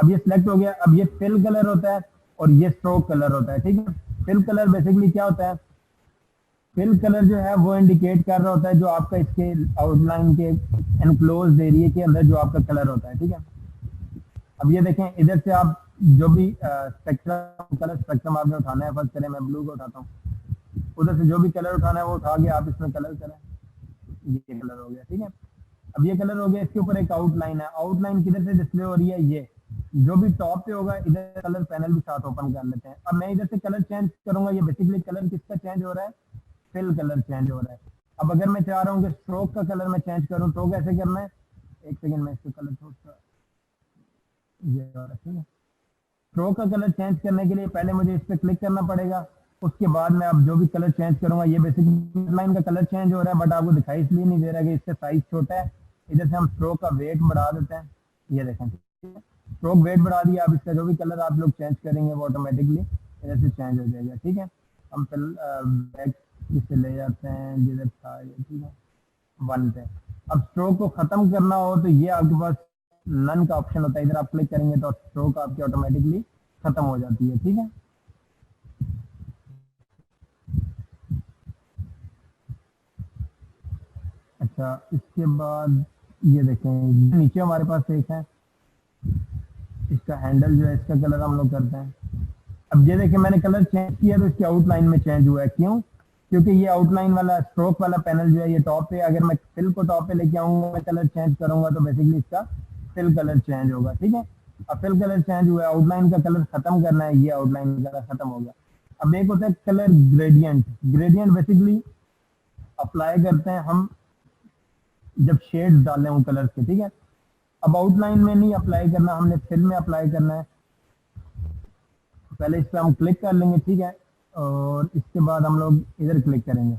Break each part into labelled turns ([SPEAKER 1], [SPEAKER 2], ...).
[SPEAKER 1] अब ये सिलेक्ट हो गया। अब ये फिल कलर होता है और ये स्ट्रोक कलर होता है, ठीक है। फिल कलर बेसिकली क्या होता है, फिल कलर जो है वो इंडिकेट कर रहा होता है जो आपका इसके आउटलाइन के एनक्लोज एरिया के अंदर जो आपका कलर होता है, ठीक है। अब ये देखें, इधर से आप जो भी स्पेक्ट्रम कलर स्पेक्ट्रम आपने उठाना है, फर्स्ट करें मैं ब्लू को उठाता हूँ, उधर से जो भी कलर उठाना है वो उठा के आप इसमें कलर करें, ये कलर हो गया, ठीक है। अब ये कलर हो गया, इसके ऊपर एक आउटलाइन है, आउटलाइन किधर से डिस्प्ले हो रही है, ये जो भी टॉप पे होगा इधर कलर पैनल भी साथ ओपन कर लेते हैं। अब मैं इधर से कलर चेंज करूंगा, ये बेसिकली कलर किसका चेंज हो रहा है, फिल कलर चेंज हो रहा है। अब अगर मैं चाह रहा हूँ कि स्ट्रोक का कलर मैं चेंज करूँ तो कैसे करना है, एक सेकेंड में इसको कलर थोड़ा सा ये हो रहा है, ठीक है। स्ट्रोक का कलर चेंज करने के लिए पहले मुझे इस पर क्लिक करना पड़ेगा, उसके बाद मैं अब जो भी कलर चेंज करूंगा, ये बेसिकली लाइन का कलर चेंज हो रहा है बट आपको दिखाई इसलिए नहीं दे रहा कि इसका साइज छोटा है। इधर से हम स्ट्रोक का वेट बढ़ा देते हैं, ये देखें, स्ट्रोक वेट बढ़ा दिया। अब इसका जो भी कलर आप लोग चेंज करेंगे वो ऑटोमेटिकली इधर से चेंज हो जाएगा, ठीक है। हम फिर बैक इससे ले जाते हैं जिधर था ये, ठीक है, 1 पे। अब स्ट्रोक को खत्म करना हो तो ये आपके पास नन का ऑप्शन होता है, इधर आप क्लिक करेंगे तो स्ट्रोक आपकी ऑटोमेटिकली खत्म हो जाती है, ठीक है। अच्छा, इसके बाद ये देखें, नीचे हमारे पास एक है, इसका हैंडल जो है इसका कलर हम लोग करते हैं। अब ये देखें, मैंने कलर चेंज किया तो इसकी आउटलाइन में चेंज हुआ है, क्यों, क्योंकि ये आउटलाइन वाला स्ट्रोक वाला पैनल जो है ये टॉप पे, अगर मैं फिल को टॉप पे लेके आऊंगा, मैं कलर चेंज करूंगा तो बेसिकली इसका फिल कलर चेंज होगा, ठीक है। अब फिल कलर चेंज हुआ है, आउटलाइन का कलर खत्म करना है, ये आउटलाइन का कलर खत्म हो गया। अब एक होता है colour gradient, gradient basically apply करते हैं हम जब शेड्स डालें उन कलर के, ठीक है। अब आउटलाइन में नहीं अप्लाई करना, हमने फिल में अप्लाई करना है। पहले इस पर हम क्लिक कर लेंगे, ठीक है, और इसके बाद हम लोग इधर क्लिक करेंगे।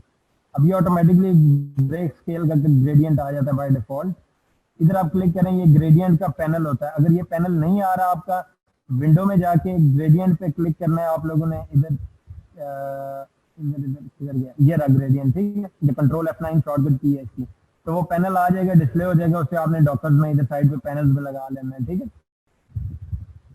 [SPEAKER 1] अब ये ऑटोमेटिकली ग्रे स्केल का ग्रेडियंट आ जाता है बाय डिफॉल्ट। इधर आप क्लिक करें, ये ग्रेडियंट का पैनल होता है। अगर ये पैनल नहीं आ रहा आपका, विंडो में जाके ग्रेडियंट पे क्लिक करना है आप लोगों ने, इधर इधर गया, ये रहा ग्रेडियंट, ठीक है। ये कंट्रोल F9 शॉर्टकट की है इसकी, तो वो पैनल आ जाएगा, डिस्प्ले हो जाएगा, उससे आपने डॉकर्स में इधर साइड पे पैनल्स में लगा लेना है, ठीक है।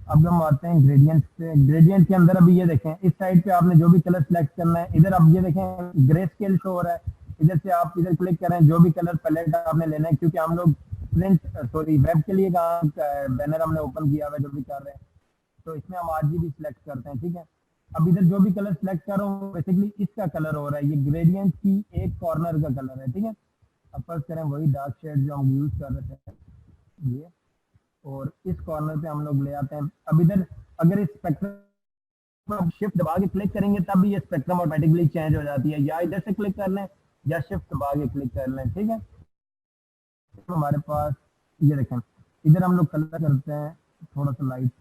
[SPEAKER 1] अब हम आते हैं ग्रेडियंट पे। ग्रेडियंट के अंदर अभी ये देखें, इस साइड पे आपने जो भी कलर सेलेक्ट करना है, इधर अब ये देखें ग्रे स्केल शो हो रहा है, इधर से आप इधर क्लिक करें, जो भी कलर पैलेट आपने लेना है, क्योंकि हम लोग वेब के लिए बैनर हमने ओपन किया हुआ है जो भी कर रहे हैं, तो इसमें हम RGB सिलेक्ट करते हैं, ठीक है। अब इधर जो भी कलर सिलेक्ट कर रहा हूँ बेसिकली इसका कलर हो रहा है, ये ग्रेडियंट की एक कॉर्नर का कलर है, ठीक है। अब फर्स्ट करें वही डार्क शेड जो हम यूज कर रहे थे, ये, और इस कॉर्नर पे हम लोग ले आते हैं। अब इधर अगर इस स्पेक्ट्रम शिफ्ट दबा के क्लिक करेंगे तब भी ये स्पेक्ट्रम ऑटोमेटिकली चेंज हो जाती है, या इधर से क्लिक कर लें या शिफ्ट दबा के क्लिक कर लें, ठीक है। तो हमारे पास ये देखें, इधर हम लोग कलर करते हैं थोड़ा सा लाइट,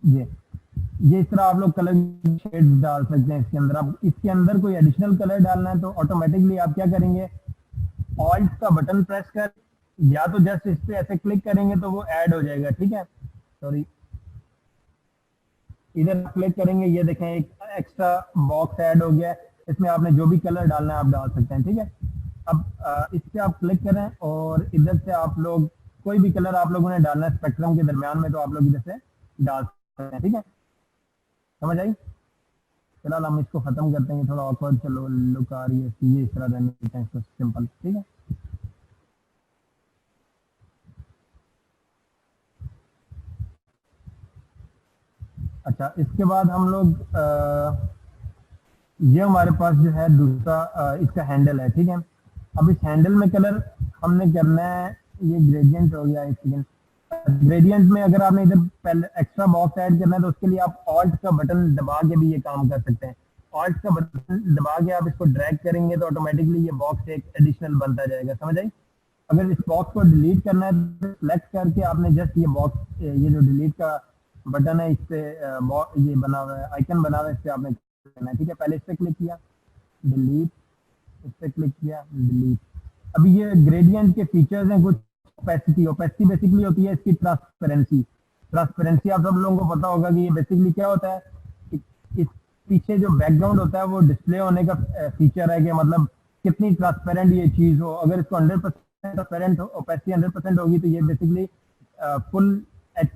[SPEAKER 1] ये इस तरह आप लोग कलर शेड डाल सकते हैं इसके अंदर। अब इसके अंदर कोई एडिशनल कलर डालना है तो ऑटोमेटिकली आप क्या करेंगे, ऑल्ट का बटन प्रेस कर, या तो जस्ट इस पे ऐसे क्लिक करेंगे तो वो ऐड हो जाएगा, ठीक है। सॉरी, इधर क्लिक करेंगे, ये देखें एक एक्स्ट्रा बॉक्स ऐड हो गया है, इसमें आपने जो भी कलर डालना है आप डाल सकते हैं, ठीक है। अब इस पे आप क्लिक करें और इधर से आप लोग कोई भी कलर आप लोगों ने डालना है स्पेक्ट्रम के दरमियान में, तो आप लोग इधर से डाल सकते हैं, ठीक है। समझ आई? फिलहाल हम इसको खत्म करते हैं, थोड़ा ऑकवर्ड चलो लुक आ रही है, ये इस तरह रहने देते हैं इसको सिंपल, ठीक है। अच्छा, इसके बाद हम लोग ये हमारे पास जो है दूसरा इसका हैंडल है, ठीक है। अब इस हैंडल में कलर हमने करना है, ये ग्रेडियंट हो गया, एक सेकेंड। ग्रेडियंट में अगर आपने इधर पहले एक्स्ट्रा बॉक्स ऐड करना है तो उसके लिए आप ऑल्ट का बटन दबा के भी ये काम कर सकते हैं। ऑल्ट का बटन दबा के आप इसको ड्रैग करेंगे तो ऑटोमेटिकली ये बॉक्स एक एडिशनल बनता जाएगा, समझ आई। अगर इस बॉक्स को डिलीट करना है तो सेलेक्ट करके आपने जस्ट ये बॉक्स, ये जो डिलीट का बटन है इस पे ये बना हुआ है, आइकन बना हुआ है, इस पे आपने करना है, ठीक है। पहले इस पे क्लिक किया, डिलीट, इस पे क्लिक किया, डिलीट। अभी ये ग्रेडियंट के फीचर्स हैं कुछ। ओपेसिटी, ओपेसिटी बेसिकली होती है इसकी ट्रांसपेरेंसी। ट्रांसपेरेंसी आप सब लोगों को पता होगा कि ये बेसिकली क्या होता है, इस पीछे जो बैकग्राउंड होता है वो डिस्प्ले होने का फीचर है कि मतलब कितनी ट्रांसपेरेंट ये चीज हो। अगर इसको 100% ट्रांसपेरेंट ओपेसिटी 100% होगी तो ये बेसिकली फुल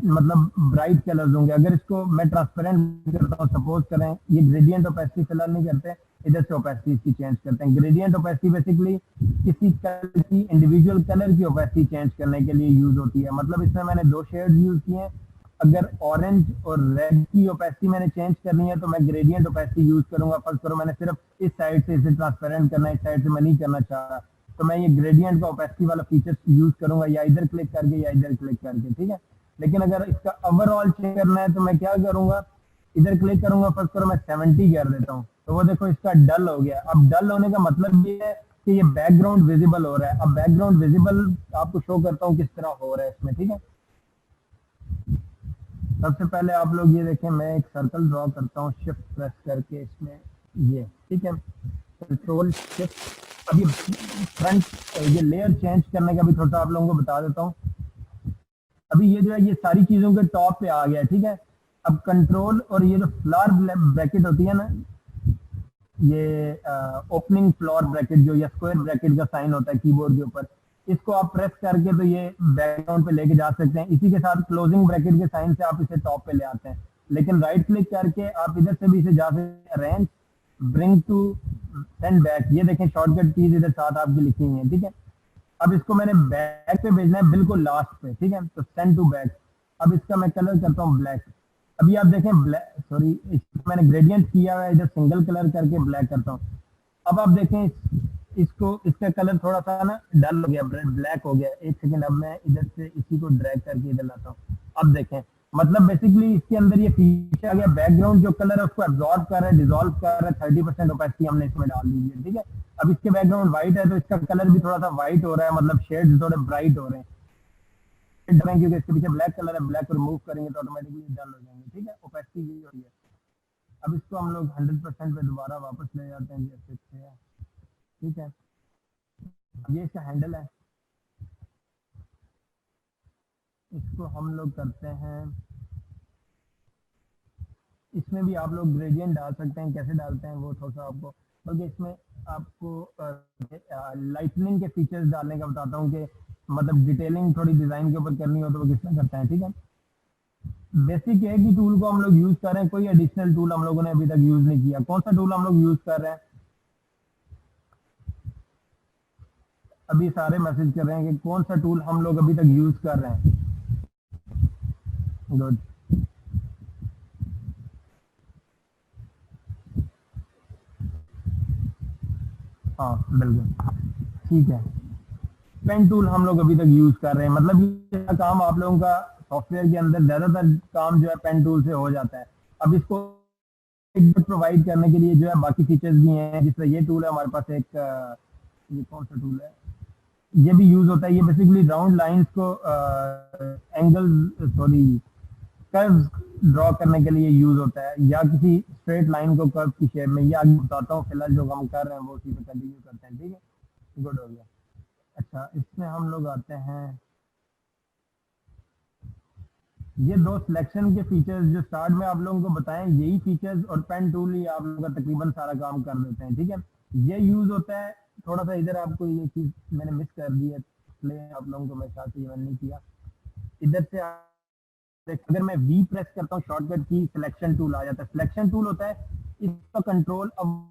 [SPEAKER 1] मतलब ब्राइट कलर्स होंगे। अगर इसको मैं ट्रांसपेरेंट करता हूँ, सपोज करें ये ग्रेडियंट ओपेसिटी फिलहाल नहीं करते, इधर से ओपेसिटी इसकी चेंज करते हैं। ग्रेडियंट ओपेसिटी बेसिकली किसी कलर की इंडिविजुअल कलर की ओपेसिटी चेंज करने के लिए यूज होती है। मतलब इसमें मैंने दो शेड्स यूज किए हैं। अगर ऑरेंज और रेड की ओपेसिटी मैंने चेंज करनी है तो मैं ग्रेडियंट ओपेसिटी यूज करूंगा। फर्स्ट करो मैंने सिर्फ इस साइड से इसे ट्रांसपेरेंट करना है, इस साइड से मैं नहीं करना चाह रहा, तो मैं ये ग्रेडियंट का ओपेसिटी वाला फीचर यूज करूंगा, या इधर क्लिक करके या इधर क्लिक करके, ठीक है। लेकिन अगर इसका ओवरऑल चेंज करना है तो मैं क्या करूंगा, इधर क्लिक करूंगा, फर्स्ट करो मैं 70 कर देता हूँ, तो वो देखो इसका डल हो गया। अब डल होने का मतलब ये है कि ये बैकग्राउंड विजिबल हो रहा है। अब बैकग्राउंड विजिबल आपको शो करता हूँ किस तरह हो रहा है इसमें, ठीक है। सबसे पहले आप लोग ये देखें, मैं एक सर्कल ड्रॉ करता हूँ शिफ्ट प्रेस करके इसमें, ये ठीक है, कंट्रोल शिफ्ट। अभी फ्रंट ये लेयर चेंज करने का भी थोड़ा सा आप लोगों को बता देता हूँ। अभी ये जो है ये सारी चीजों के टॉप पे आ गया, ठीक है। अब कंट्रोल और ये जो फ्लावर ब्रैकेट होती है ना, ये ओपनिंग फ्लोर ब्रैकेट जो या स्क्वायर ब्रैकेट का साइन होता है कीबोर्ड के ऊपर, इसको आप प्रेस करके तो ये बैकग्राउंड पे लेके जा सकते हैं। इसी के साथ क्लोजिंग ब्रैकेट के साइन से आप इसे टॉप पे ले आते हैं। लेकिन राइट क्लिक करके आप इधर से भी इसे जा सकते हैं, arrange, bring to, send back. ये देखें शॉर्टकट कीज इधर साथ आपकी लिखी हुई है, ठीक है। अब इसको मैंने बैक पे भेजना है, बिल्कुल लास्ट पे, ठीक है, तो सेंड टू बैक। अब इसका मैं कलर करता हूँ ब्लैक। अभी आप देखें ब्लैक, सॉरी मैंने ग्रेडियंट किया हुआ है, इधर सिंगल कलर करके ब्लैक करता हूँ। अब आप देखें इसको, इसका कलर थोड़ा सा ना डल हो गया, ब्लैक हो गया। एक सेकंड, अब मैं इधर से इसी को ड्रैग करके इधर लाता हूँ। अब देखें, मतलब बेसिकली इसके अंदर ये फीचर आ गया, बैकग्राउंड जो कलर है उसको एब्जॉर्ब कर रहा है, डिसॉल्व कर रहा है। 30% ओपेसिटी हमने इसमें डाल दी है, ठीक है। अब इसके बैकग्राउंड व्हाइट है तो इसका कलर भी थोड़ा सा व्हाइट हो रहा है, मतलब शेड्स थोड़े ब्राइट हो रहे हैं, क्योंकि इसके पीछे ब्लैक कलर है। ब्लैक को रिमूव करेंगे तो ऑटोमेटिकली डल हो जाएंगे, ठीक है। ओपेसिटी यही होती है। अब इसको हम लोग 100% पे दोबारा वापस ले जाते हैं जैसे थे, ठीक है। ये इसका हैंडल है, इसको हम लोग करते हैं, इसमें भी आप लोग ग्रेडियंट डाल सकते हैं। कैसे डालते हैं वो थोड़ा सा आपको, बल्कि इसमें आपको लाइटनिंग के फीचर्स डालने का बताता हूँ कि मतलब डिटेलिंग थोड़ी डिजाइन के ऊपर करनी हो तो वो किस तरह करते हैं, ठीक है। बेसिक है कि टूल को हम लोग यूज कर रहे हैं, कोई एडिशनल टूल हम लोगों ने अभी तक यूज नहीं किया। कौन सा टूल हम लोग यूज कर रहे हैं, अभी सारे मैसेज कर रहे हैं कि कौन सा टूल हम लोग अभी तक यूज कर रहे हैं। गुड, हाँ बिल्कुल ठीक है। पेन टूल हम लोग अभी तक यूज कर रहे हैं, मतलब ये काम आप लोगों का सॉफ्टवेयर के अंदर ज्यादातर काम जो है पेन टूल से हो जाता है। अब इसको प्रोवाइड करने के लिए जो है बाकी फीचर्स भी हैं, जिस तरह ये टूल है हमारे पास एक, ये कौन सा टूल है, ये भी यूज होता है। ये बेसिकली राउंड लाइंस को एंगल सॉरी कर्व ड्रॉ करने के लिए यूज होता है, या किसी स्ट्रेट लाइन को कर्व की शेप में। ये आगे बताता हूँ, फिलहाल जो हम कर रहे हैं वो उसी पे कंटिन्यू करते हैं, ठीक है। गुड हो गया। अच्छा, इसमें हम लोग आते हैं, ये दो सिलेक्शन के फीचर्स जो स्टार्ट में आप लोगों को बताएं, यही फीचर्स और पेन टूल ही आप लोगों का तकरीबन सारा काम कर देते हैं, ठीक है। ये यूज होता है, थोड़ा सा इधर आपको ये चीज मैंने मिस कर दी है, इसलिए आप लोगों को मैं साथ ही नहीं किया। इधर से अगर मैं वी प्रेस करता हूँ शॉर्टकट की, सिलेक्शन टूल आ जाता है। सिलेक्शन टूल होता है इसका कंट्रोल, अब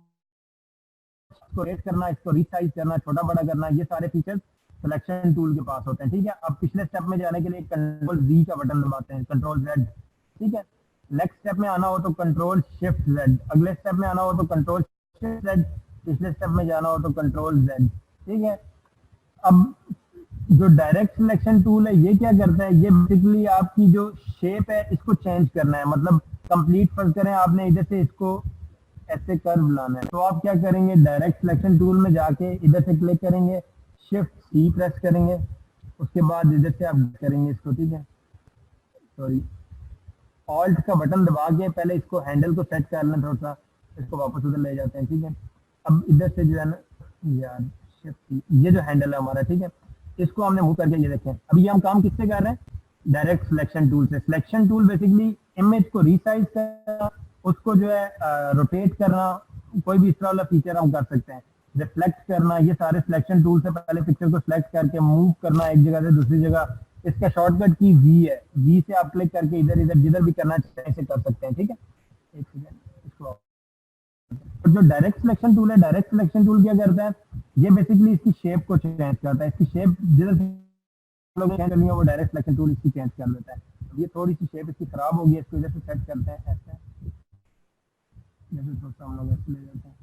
[SPEAKER 1] इसको रेट करना, इसको रिसाइज करना, छोटा बड़ा करना, ये सारे फीचर्स सिलेक्शन टूल के पास होते हैं, ठीक है। अब पिछले स्टेप में जाने के लिए कंट्रोल जी का बटन दबाते हैं, कंट्रोल जेड, ठीक है। नेक्स्ट स्टेप में आना हो तो कंट्रोल शिफ्ट जेड, अगले स्टेप में आना हो तो कंट्रोल शिफ्ट जेड, पिछले स्टेप में जाना हो तो कंट्रोल जेड, ठीक है। अब जो डायरेक्ट सिलेक्शन टूल है ये क्या करता है, ये बेसिकली आपकी जो शेप है इसको चेंज करना है। मतलब कंप्लीट फर्ज करें आपने इधर से इसको ऐसे कर्व लाना है, तो आप क्या करेंगे, डायरेक्ट सिलेक्शन टूल में जाके इधर से क्लिक करेंगे, शिफ्ट सी प्रेस करेंगे, उसके बाद इधर से आप करेंगे इसको, ठीक है। सॉरी, ऑल्ट का बटन दबा के पहले इसको हैंडल को सेट कर लें थोड़ा सा, इसको वापस उधर ले जाते हैं, ठीक है। अब इधर से जो है ना यार शिफ्ट, ये जो हैंडल है हमारा, ठीक है, इसको हमने मूव करके ये देखें। अभी ये हम काम किससे कर रहे हैं, डायरेक्ट सिलेक्शन टूल से। सिलेक्शन टूल बेसिकली इमेज को रिसाइज करना, उसको जो है रोटेट करना, कोई भी इस तरह वाला फीचर हम कर सकते हैं। रिफ्लेक्ट करना, ये सारे सिलेक्शन टूल से पहले पिक्चर को सिलेक्ट करके मूव करना एक जगह से दूसरी जगह, इसका शॉर्टकट की वी है, वी से आप क्लिक करके इधर इधर जिधर भी करना चाहें से कर सकते हैं, ठीक है। एक सेकंड इसको। और जो डायरेक्ट सिलेक्शन टूल है, डायरेक्ट सिलेक्शन टूल क्या करता है, ये बेसिकली इसकी शेप को चेंज करता है, इसकी शेप जिधर लोग चेंज करनी है वो डायरेक्ट सिलेक्शन टूल इसकी चेंज कर देता है। अब ये थोड़ी सी शेप इसकी खराब होगी, इसको इधर से सेट करते हैं ऐसे, जैसे थोड़ा सा हम लोग ऐसे ले जाते हैं,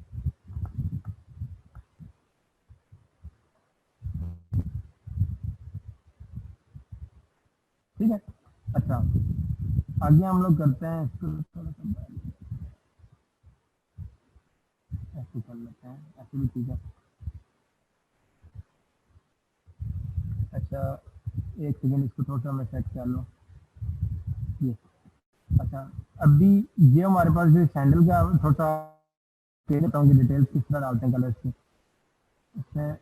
[SPEAKER 1] ठीक है। अच्छा, आगे हम लोग करते हैं इसको थोड़ा सा ऐसे कर लेते हैं, ऐसे भी ठीक है। अच्छा, एक सेकंड इसको थोड़ा सा मैं सेट कर लूँ ये। अच्छा, अभी ये हमारे पास जो सैंडल का थोड़ा सा देख लेता हूँ कि डिटेल्स किस तरह डालते हैं कलर्स की इसमें।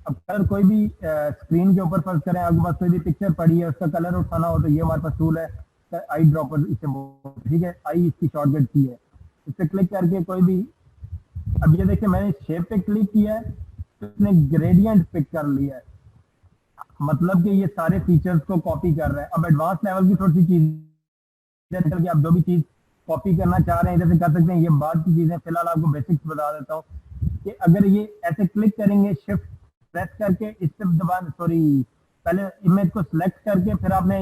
[SPEAKER 1] अब कलर कोई भी स्क्रीन के ऊपर फर्ज करें, आपके पास कोई भी पिक्चर पड़ी है उसका कलर उठाना हो तो ये हमारे पास टूल है आई ड्रॉपर, इसे ठीक है, आई इसकी शॉर्टकट की है। इस पर क्लिक करके कोई भी, अब ये देखिए मैंने इस शेप पे क्लिक किया है तो इसने ग्रेडियंट पिक कर लिया है, मतलब कि ये सारे फीचर्स को कॉपी कर रहा है। अब एडवांस लेवल की थोड़ी सी चीज कि आप जो भी चीज कॉपी करना चाह रहे हैं इधर से कर सकते हैं, ये बाद की चीजें। फिलहाल आपको बेसिक्स बता देता हूँ कि अगर ये ऐसे क्लिक करेंगे, शिफ्ट प्रेस करके इस पे दबा, सॉरी, पहले इमेज को सिलेक्ट करके फिर आपने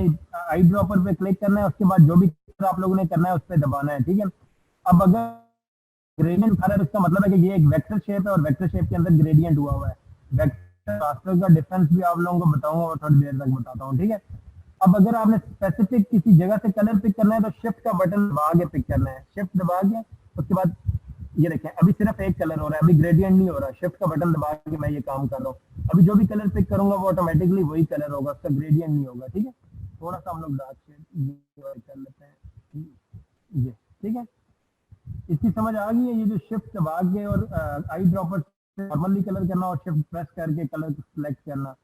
[SPEAKER 1] आई ड्रॉपर पे क्लिक करना है, उसके बाद जो भी आप लोगों ने करना है उस पर दबाना है, ठीक है। अब अगर ग्रेडियंट उठा रहा है इसका मतलब है कि ये एक वेक्टर शेप है और वेक्टर शेप के अंदर ग्रेडियंट हुआ हुआ है। वेक्टर रास्टर का डिफरेंस भी आप लोगों को बताऊंगा और थोड़ी देर तक बताता हूँ, ठीक है। अब अगर आपने स्पेसिफिक किसी जगह से कलर पिक करना है तो शिफ्ट का बटन दबा के पिक करना है, शिफ्ट दबा के उसके बाद ये देखें अभी सिर्फ एक कलर हो रहा है, अभी ग्रेडियंट नहीं हो रहा। शिफ्ट का बटन दबा के मैं ये काम कर रहा हूँ, अभी जो भी कलर पिक करूंगा वो ऑटोमेटिकली वही कलर होगा, उसका ग्रेडियंट नहीं होगा, ठीक है। थोड़ा सा हम लोग डार्क शेड कर लेते हैं ये, ठीक है। इसकी समझ आ गई है, ये जो शिफ्ट दबा के और आई ड्रॉपर से नॉर्मली कलर करना और शिफ्ट प्रेस करके कलर सेलेक्ट करना।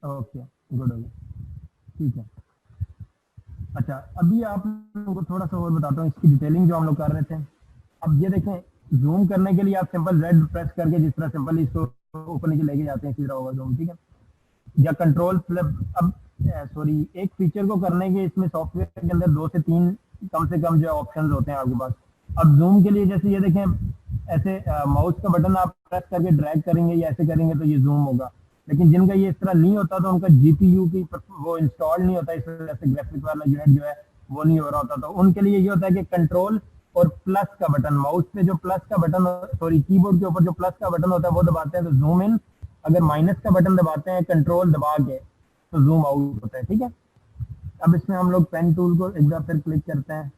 [SPEAKER 1] ओके, गुड हो गया, ठीक है। अच्छा, अभी आप लोगों को थोड़ा सा और बताता हूँ इसकी डिटेलिंग जो हम लोग कर रहे थे। अब ये देखें, जूम करने के लिए आप सिंपल रेड प्रेस करके जिस तरह सिंपल इसको ऊपर नीचे लेके जाते हैं इसी तरह होगा जूम, ठीक है। या कंट्रोल प्लस, अब सॉरी, एक फीचर को करने के इसमें सॉफ्टवेयर के अंदर 2 से 3 कम से कम जो ऑप्शन होते हैं आपके पास। अब जूम के लिए जैसे ये देखें, ऐसे माउस का बटन आप प्रेस करके ड्रैग करेंगे या ऐसे करेंगे तो ये जूम होगा, लेकिन जिनका ये इस तरह नहीं होता तो उनका जीपीयू की वो इंस्टॉल नहीं होता, इस वजह से ग्राफिक वाला यूनिट जो है वो नहीं हो रहा होता। तो उनके लिए ये होता है कि कंट्रोल और प्लस का बटन, माउस पे जो प्लस का बटन, सॉरी कीबोर्ड के ऊपर जो प्लस का बटन होता है वो दबाते हैं तो जूम इन, अगर माइनस का बटन दबाते हैं कंट्रोल दबा के तो जूम आउट होता है, ठीक है। अब इसमें हम लोग पेन टूल को एक बार फिर क्लिक करते हैं,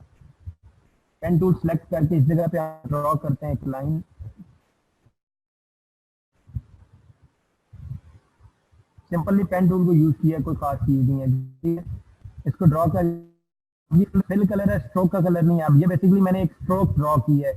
[SPEAKER 1] पेन टूल सेलेक्ट करके इस जगह पे आप ड्रॉ करते हैं एक लाइन, सिंपली पेन टूल को यूज किया, कोई खास चीज नहीं है, ठीक है। इसको ड्रॉ कर, ये फिल कलर है, स्ट्रोक का कलर नहीं है। अब ये बेसिकली मैंने एक स्ट्रोक ड्रॉ की है,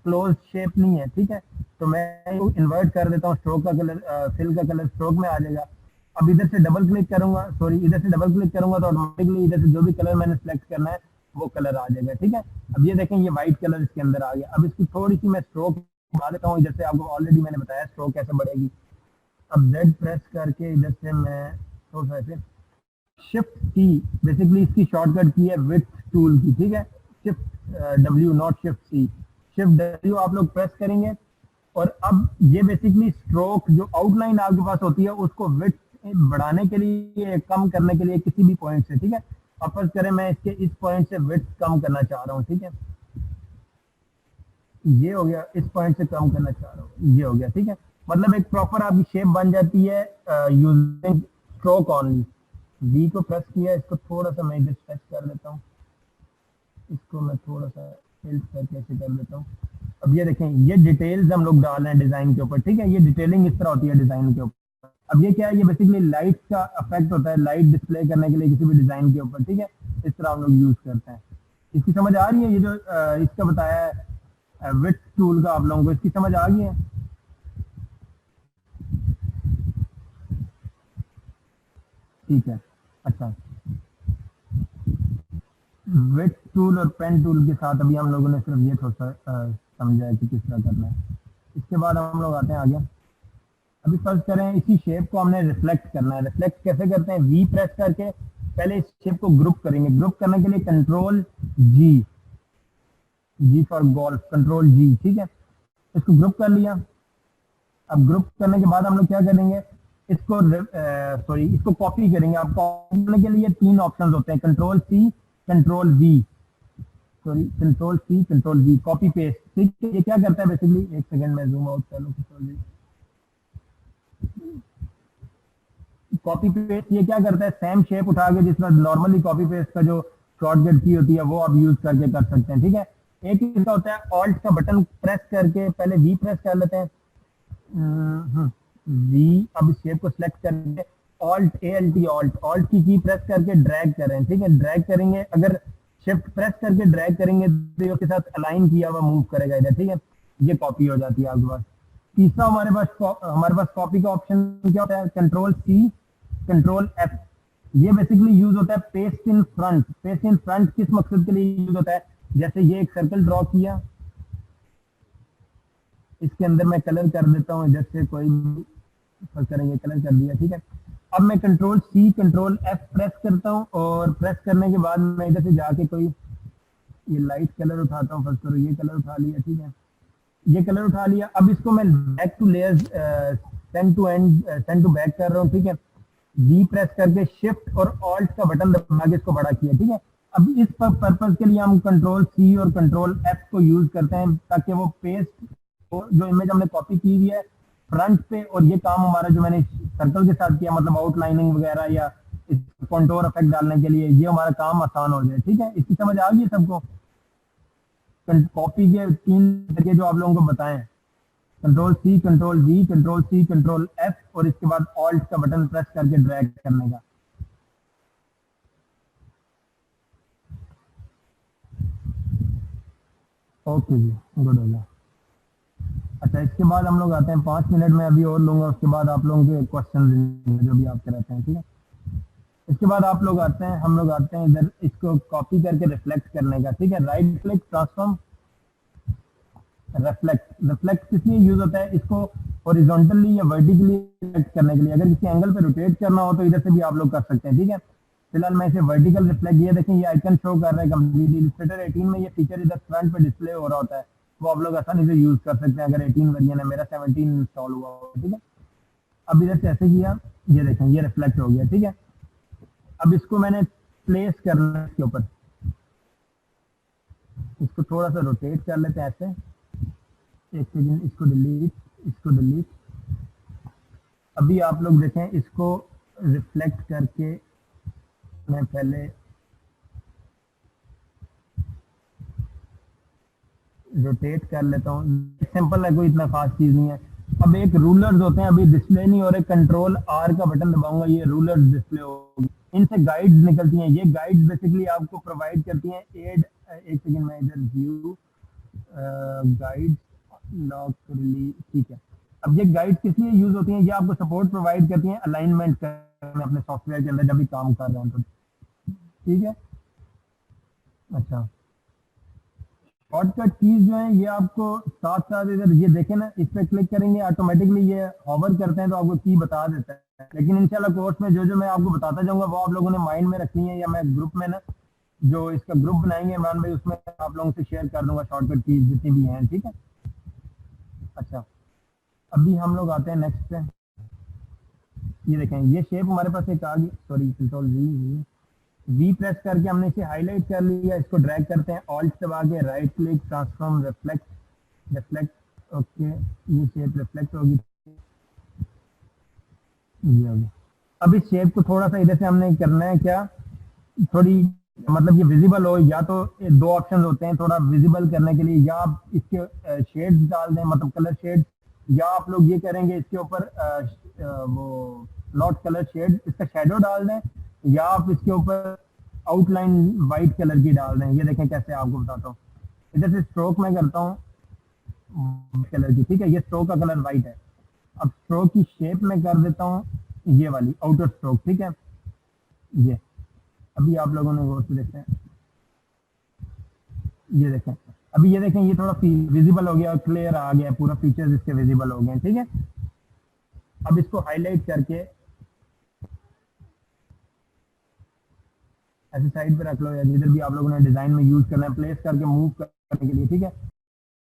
[SPEAKER 1] क्लोज शेप नहीं है, ठीक है। तो मैं इन्वर्ट कर देता हूँ, स्ट्रोक का कलर, फिल का कलर स्ट्रोक में आ जाएगा। अब इधर से डबल क्लिक करूंगा, सॉरी इधर से डबल क्लिक करूंगा तो ऑटोमेटिकली इधर से जो भी कलर मैंने सेलेक्ट करना है वो कलर आ जाएगा, ठीक है। अब ये देखें, ये व्हाइट कलर इसके अंदर आ गया। अब इसकी थोड़ी सी मैं स्ट्रोक बढ़ा देता हूँ, इधर से आपको ऑलरेडी मैंने बताया स्ट्रोक कैसे बढ़ेगी। अब Z प्रेस करके इधर से मैं थोड़ा सा ऐसे, शिफ्ट की बेसिकली इसकी शॉर्टकट की है विथ टूल की, ठीक है। Shift W, not shift C, shift W आप लोग प्रेस करेंगे और अब ये बेसिकली स्ट्रोक जो आउटलाइन आपके पास होती है उसको विथ बढ़ाने के लिए, कम करने के लिए किसी भी पॉइंट से, ठीक है। अब फर्ज करें मैं इसके इस पॉइंट से विथ कम करना चाह रहा हूँ, ठीक है, ये हो गया, इस पॉइंट से कम करना चाह रहा हूँ, ये हो गया, ठीक है। मतलब एक प्रॉपर आपकी शेप बन जाती है यूजिंग स्ट्रोक ऑनली। वी को प्रेस किया, इसको थोड़ा सा मैं इधर स्ट्रेच कर देता हूँ, इसको मैं थोड़ा सा टिल्ट करके ऐसे कर देता हूँ। अब ये देखें, ये डिटेल्स हम लोग डाल रहे हैं डिजाइन के ऊपर, ठीक है। ये डिटेलिंग इस तरह होती है डिजाइन के ऊपर। अब ये क्या है, ये बेसिकली लाइट का इफेक्ट होता है, लाइट डिस्प्ले करने के लिए किसी भी डिजाइन के ऊपर, ठीक है। इस तरह हम लोग यूज करते हैं। इसकी समझ आ रही है, ये जो इसका बताया है विथ टूल का, आप लोगों को इसकी समझ आ गई है? ठीक है। अच्छा, विथ टूल और पेन टूल के साथ अभी हम लोगों ने सिर्फ ये थोड़ा सा समझा है कि किस तरह करना है। इसके बाद हम लोग आते हैं आगे। अभी फर्स्ट करें, इसी शेप को हमने रिफ्लेक्ट करना है। रिफ्लेक्ट कैसे करते हैं, वी प्रेस करके पहले इस शेप को ग्रुप करेंगे। ग्रुप करने के लिए control G, G for golf, control G, ठीक है। इसको ग्रुप कर लिया। अब ग्रुप करने के बाद हम लोग क्या करेंगे, इसको इसको कॉपी करेंगे। आप कॉपी करने के लिए तीन ऑप्शन होते हैं, control C, control V, control C, control V, copy paste, ठीक है। ये क्या करता है बेसिकली, एक सेकंड में जूम आउट कर लूं, कंट्रोल वी, कॉपी पेस्ट ये क्या करता है, सेम शेप उठा के, जिसमें नॉर्मली कॉपी पेस्ट का जो शॉर्टकट की होती है वो आप यूज करके कर सकते हैं, ठीक है। एक इसका होता है ऑल्ट का बटन प्रेस करके, पहले वी प्रेस कर लेते हैं, वी। अब इस शेप को सिलेक्ट करके ऑल्ट ALT, ऑल्ट की प्रेस करके ड्रैग करें, ठीक है। ड्रैग करेंगे, अगर शिफ्ट प्रेस करके ड्रैग करेंगे तो उसके साथ अलाइन किया हुआ मूव करेगा इधर, ठीक है। ये कॉपी हो जाती है आपके पास। तीसरा हमारे पास कॉपी का ऑप्शन क्या होता है, कंट्रोल C, कंट्रोल F। ये बेसिकली यूज होता है paste in front. Paste in front किस मकसद के लिए यूज होता है, जैसे ये एक सर्कल ड्रॉ किया, इसके अंदर मैं कलर कर देता हूँ, इधर से कोई करेंगे, कलर कर दिया, ठीक है। अब मैं control C, control F press करता हूँ, और प्रेस करने के बाद मैं इधर से जाके कोई ये लाइट कलर उठाता हूँ। फर्स्ट करो, ये कलर उठा लिया, ठीक है, ये कलर उठा लिया। अब इसको मैं back to layers, send to end, send to back कर रहा हूँ, ठीक है। जी प्रेस करके शिफ्ट और ऑल्ट का बटन दबा के इसको बड़ा किया, ठीक है। अब इस पर्पज के लिए हम कंट्रोल C और कंट्रोल F को यूज करते हैं, ताकि वो पेस्ट जो इमेज हमने कॉपी की हुई है फ्रंट पे, और ये काम हमारा जो मैंने सर्कल के साथ किया, मतलब आउटलाइनिंग वगैरह या कंटूर इफेक्ट डालने के लिए, ये हमारा काम आसान हो जाए, ठीक है। इसकी समझ आ गई सबको, कॉपी के तीन तरीके जो आप लोगों को बताएं, control C, control V, control C, control F, और इसके बाद ऑल्ट का बटन प्रेस करके ड्रैग करने का। ओके जी, गुड हो गया। अच्छा, इसके बाद हम लोग आते हैं, 5 मिनट में अभी और लूंगा, उसके बाद आप लोगों के क्वेश्चन जो भी आपके रहते हैं, ठीक है। इसके बाद आप लोग आते हैं, हम लोग आते हैं इधर, इसको कॉपी करके रिफ्लेक्ट करने का, ठीक है। Right click, transform, reflect. Reflect किस लिए यूज होता है, इसको हॉरिजॉन्टली या वर्टिकली रिफ्लेक्ट करने के लिए। अगर किसी एंगल पे रोटेट करना हो तो इधर से भी आप लोग कर सकते हैं, ठीक है। फिलहाल मैं इसे वर्टिकल रिफ्लेक्ट, ये देखें ये आइकन शो कर रहा है कंप्लीटली। इलस्ट्रेटर 18 में ये फीचर इधर फ्रंट पे डिस्प्ले हो रहा होता है, वो आप लोग आसानी से यूज कर सकते हैं अगर 18 वर्जन है। मेरा 17 इंस्टॉल हुआ हो, ठीक है। अब इधर से ऐसे किया, ये देखें ये रिफ्लेक्ट हो गया, ठीक है। अब इसको मैंने प्लेस करना है इसके ऊपर, इसको थोड़ा सा रोटेट कर लेते हैं ऐसे, एक सेकंड, इसको डिलीट, इसको डिलीट। अभी आप लोग देखें, इसको रिफ्लेक्ट करके मैं पहले रोटेट कर लेता हूँ। सिंपल है, कोई इतना खास चीज नहीं है। अब एक रूलर्स होते हैं, अभी डिस्प्ले नहीं हो रहे, कंट्रोल R का बटन दबाऊंगा, ये रूलर्स डिस्प्ले होगी। इनसे गाइड्स निकलती हैं। ये गाइड्स बेसिकली आपको प्रोवाइड करती हैं एड, एक सेकंड में इधर व्यू गाइड्स लॉक रिलीज, ठीक है। अब ये गाइड किस लिए यूज होती हैं, ये आपको सपोर्ट प्रोवाइड करती हैं अलाइनमेंट करने अपने सॉफ्टवेयर के अंदर जब भी काम कर रहे हैं तो, ठीक है। अच्छा, शॉर्टकट कीज जो है ये आपको साथ साथ इधर ये देखें ना, इस पर क्लिक करेंगे ऑटोमेटिकली ये हॉवर करते हैं तो आपको की बता देता है। लेकिन इंशाल्लाह कोर्स में जो जो मैं आपको बताता जाऊंगा वो आप लोगों ने माइंड में रखनी है, या मैं ग्रुप में ना जो इसका ग्रुप बनाएंगे इमरान भाई, उसमें आप लोगों से शेयर कर दूंगा शॉर्टकट कीज जितनी भी हैं, ठीक है। अच्छा, अभी हम लोग आते हैं नेक्स्ट पे। ये देखें ये शेप हमारे पास एक आ गई, सॉरी कंट्रोल वी प्रेस करके हमने इसे हाईलाइट कर लिया। इसको ड्रैग करते हैं, ऑल्ट दबा के right click, transform, reflect, reflect, okay, ये शेप रिफ्लेक्ट होगी, ये होगी। अब इस शेप को थोड़ा सा इधर से हमने करना है क्या, थोड़ी मतलब ये विजिबल हो, या तो दो ऑप्शन होते हैं थोड़ा विजिबल करने के लिए, या आप इसके शेड्स डाल दें, मतलब कलर शेड, या आप लोग ये करेंगे इसके ऊपर वो नॉट कलर शेड, इसका शेडो डाल दें, या आप इसके ऊपर आउटलाइन वाइट कलर की डाल दें। ये देखें कैसे आपको बताता हूँ। इधर से स्ट्रोक में करता हूँ कलर की, ठीक है, ये स्ट्रोक का कलर वाइट है। अब स्ट्रोक की शेप में कर देता हूँ ये वाली आउटर स्ट्रोक, ठीक है। ये अभी आप लोगों ने गौर से देखते हैं, ये देखें अभी ये देखें, ये थोड़ा विजिबल हो गया और क्लियर आ गया, पूरा फीचर्स इसके विजिबल हो गए, ठीक है। अब इसको हाईलाइट करके ऐसे साइड पे रख लो, या जिधर भी आप लोगों ने डिजाइन में यूज करना है, प्लेस करके मूव करने के लिए, ठीक है।